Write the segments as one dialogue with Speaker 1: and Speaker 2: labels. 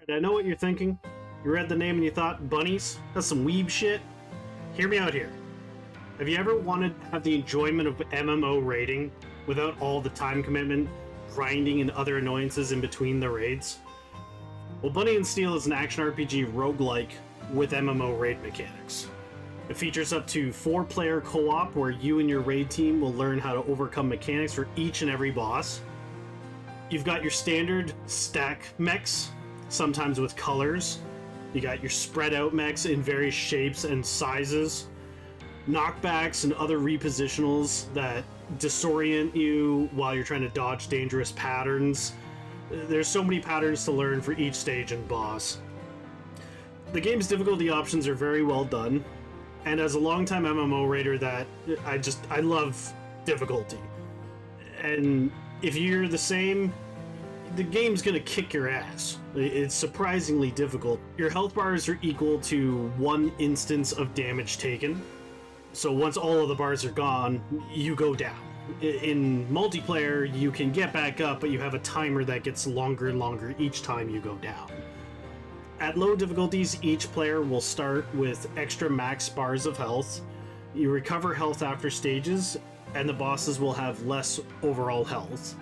Speaker 1: I know what you're thinking. You read the name and you thought, bunnies? That's some weeb shit? Hear me out here. Have you ever wanted to have the enjoyment of MMO raiding without all the time commitment, grinding, and other annoyances in between the raids? Well, Bunny and Steel is an action RPG roguelike with MMO raid mechanics. It features up to 4-player co-op where you and your raid team will learn how to overcome mechanics for each and every boss. You've got your standard stack mechs, sometimes with colors. You got your spread out mechs in various shapes and sizes. Knockbacks and other repositionals that disorient you while you're trying to dodge dangerous patterns. There's so many patterns to learn for each stage and boss. The game's difficulty options are very well done, and as a longtime MMO raider that I love difficulty. And if you're the same, the game's gonna kick your ass. It's surprisingly difficult. Your health bars are equal to 1 instance of damage taken. So once all of the bars are gone, you go down. In multiplayer, you can get back up, but you have a timer that gets longer and longer each time you go down. At low difficulties, each player will start with extra max bars of health. You recover health after stages, and the bosses will have less overall health.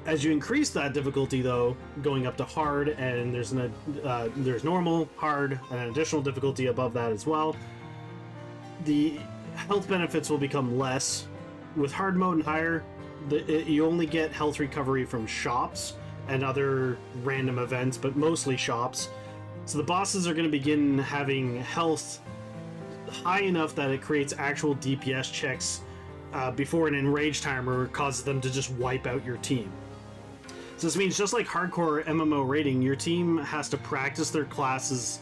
Speaker 1: As you increase that difficulty, though, going up to hard, and there's normal, hard, and an additional difficulty above that as well, the health benefits will become less. With hard mode and higher, you only get health recovery from shops and other random events, but mostly shops. So the bosses are going to begin having health high enough that it creates actual DPS checks before an enrage timer causes them to just wipe out your team. So this means just like hardcore MMO raiding, your team has to practice their classes'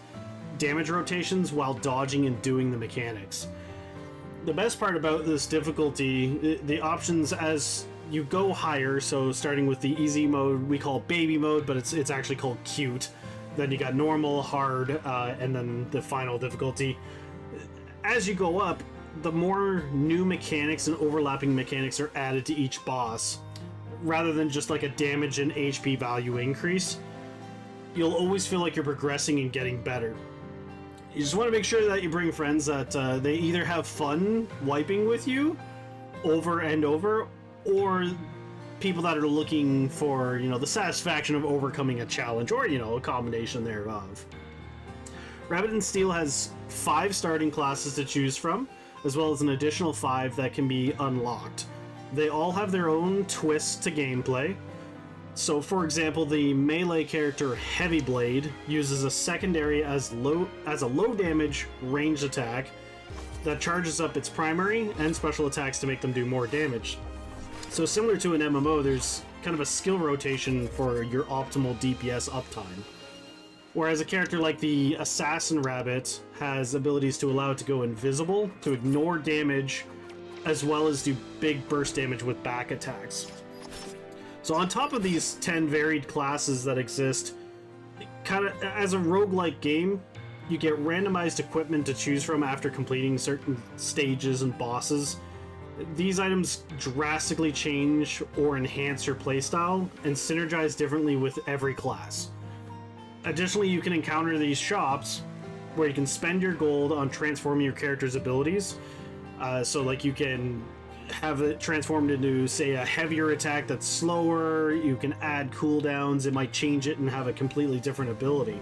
Speaker 1: damage rotations while dodging and doing the mechanics. The best part about this difficulty, the options as you go higher, so starting with the easy mode, we call baby mode, but it's actually called cute. Then you got normal, hard, and then the final difficulty. As you go up, the more new mechanics and overlapping mechanics are added to each boss, rather than just like a damage and HP value increase. You'll always feel like you're progressing and getting better. You just want to make sure that you bring friends that they either have fun wiping with you over and over, or people that are looking for, the satisfaction of overcoming a challenge, or, a combination thereof. Rabbit and Steel has 5 starting classes to choose from, as well as an additional 5 that can be unlocked. They all have their own twists to gameplay. So, for example, the melee character Heavy Blade uses a secondary as a low damage ranged attack that charges up its primary and special attacks to make them do more damage. So similar to an MMO, there's kind of a skill rotation for your optimal DPS uptime. Whereas a character like the Assassin Rabbit has abilities to allow it to go invisible, to ignore damage, as well as do big burst damage with back attacks. So on top of these 10 varied classes that exist, kind of as a roguelike game, you get randomized equipment to choose from after completing certain stages and bosses. These items drastically change or enhance your playstyle and synergize differently with every class. Additionally, you can encounter these shops where you can spend your gold on transforming your character's abilities. So like you can have it transformed into, say, a heavier attack that's slower. You can add cooldowns. It might change it and have a completely different ability.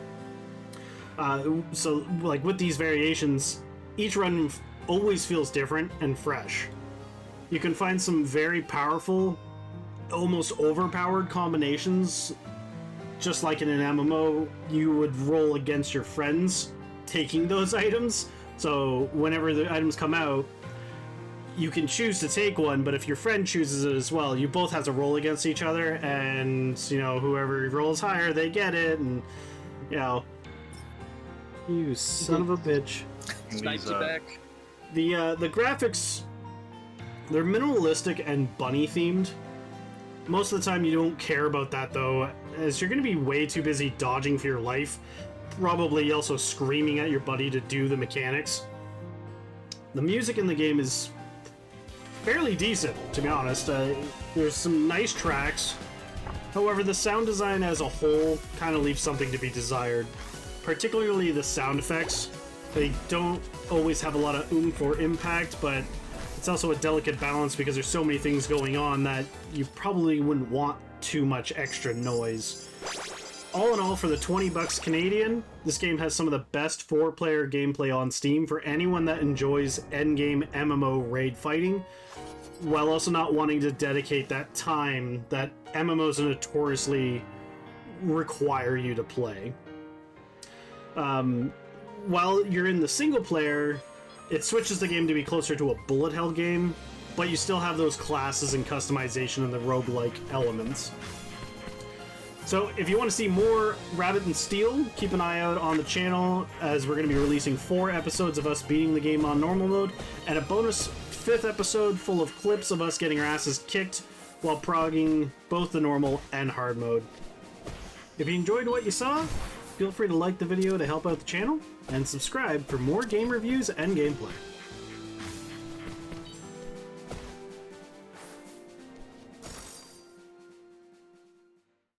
Speaker 1: So like with these variations, each run always feels different and fresh. You can find some very powerful, almost overpowered combinations. Just like in an MMO, you would roll against your friends taking those items. So whenever the items come out, you can choose to take one, but if your friend chooses it as well, you both have to roll against each other, and, whoever rolls higher, they get it, and, you son of a bitch.
Speaker 2: Snipes you back.
Speaker 1: The graphics, they're minimalistic and bunny themed. Most of the time you don't care about that, though, as you're going to be way too busy dodging for your life, probably also screaming at your buddy to do the mechanics. The music in the game is fairly decent, to be honest. There's some nice tracks. However, the sound design as a whole kind of leaves something to be desired, particularly the sound effects. They don't always have a lot of oomph or impact, but it's also a delicate balance because there's so many things going on that you probably wouldn't want too much extra noise. All in all, for the 20 bucks Canadian, this game has some of the best 4-player gameplay on Steam for anyone that enjoys endgame MMO raid fighting, while also not wanting to dedicate that time that MMOs notoriously require you to play. While you're in the single player, it switches the game to be closer to a bullet hell game, but you still have those classes and customization and the roguelike elements. So if you want to see more Rabbit and Steel, keep an eye out on the channel, as we're going to be releasing 4 episodes of us beating the game on normal mode, and a bonus 5th episode full of clips of us getting our asses kicked while progging both the normal and hard mode. If you enjoyed what you saw, feel free to like the video to help out the channel, and subscribe for more game reviews and gameplay.